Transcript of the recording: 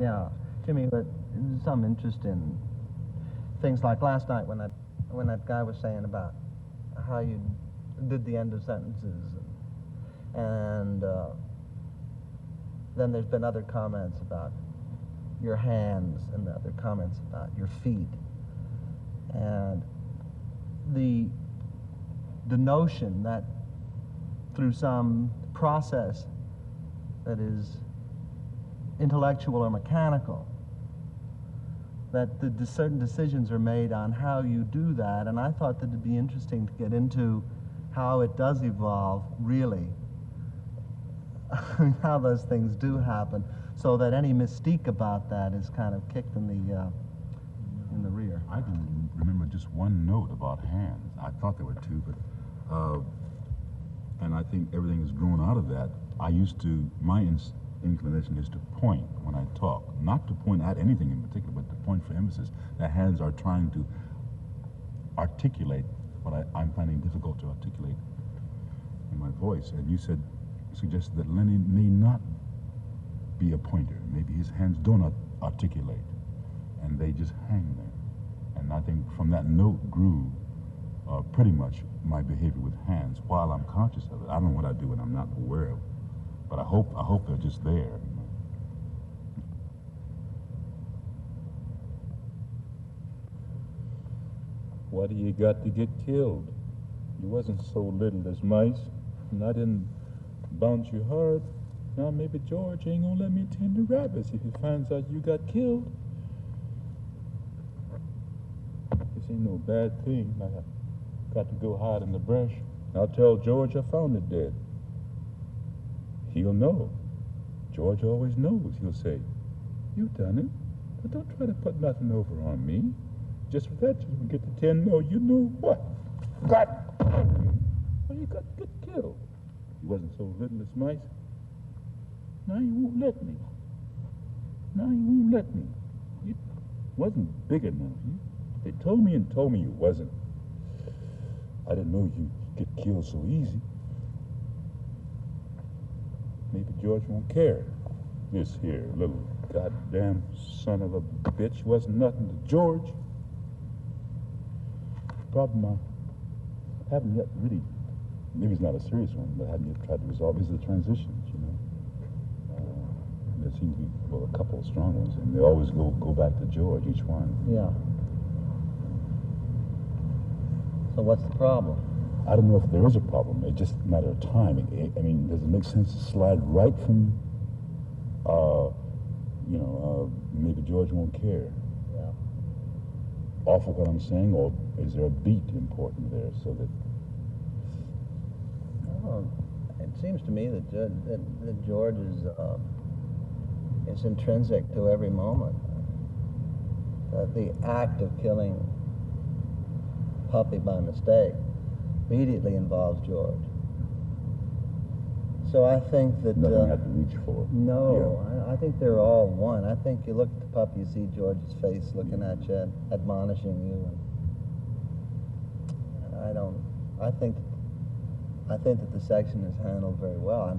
Yeah, Jimmy, but there's some interest in things like last night when that guy was saying about how you did the end of sentences, and then there's been other comments about your hands and other comments about your feet, and the notion that through some process that is intellectual or mechanical, that certain decisions are made on how you do that, and I thought that it'd be interesting to get into how it does evolve, really, how those things do happen, so that any mystique about that is kind of kicked in the rear. I can remember just one note about hands. I thought there were two, but and I think everything has grown out of that. I used to, my inclination is to point when I talk, not to point at anything in particular, but to point for emphasis. The hands are trying to articulate what I'm finding difficult to articulate in my voice. And you suggested that Lenny may not be a pointer. Maybe his hands don't articulate, and they just hang there. And I think from that note grew pretty much my behavior with hands while I'm conscious of it. I don't know what I do when I'm not aware of it, but I hope they're just there. Why do you got to get killed? You wasn't so little as mice, and I didn't bounce you hard. Now maybe George ain't gonna let me tend the rabbits if he finds out you got killed. This ain't no bad thing. Like I got to go hide in the brush. I'll tell George I found it dead. He'll know. George always knows. He'll say, "You done it, but don't try to put nothing over on me. Just for that, you get to 10 no, you know what? God! Well, you got to get killed. You wasn't so little as mice. Now you won't let me. Now you won't let me. You wasn't big enough. They told me you wasn't. I didn't know you'd get killed so easy. Maybe George won't care. This here little goddamn son of a bitch wasn't nothing to George. The problem I haven't yet really, maybe it's not a serious one, but I haven't yet tried to resolve is the transitions, you know. There seems to be, well, a couple of strong ones, and they always go back to George, each one. Yeah. So what's the problem? I don't know if there is a problem. It's just a matter of time. I mean, does it make sense to slide right from, maybe George won't care? Yeah. Off of what I'm saying, or is there a beat important there so that? Well, it seems to me that George is intrinsic to every moment. The act of killing Puppy by mistake immediately involves George. So I think that... Nothing I have to reach for. No, yeah. I think they're all one. I think you look at the puppy, you see George's face looking at you, admonishing you. And I think that the section is handled very well.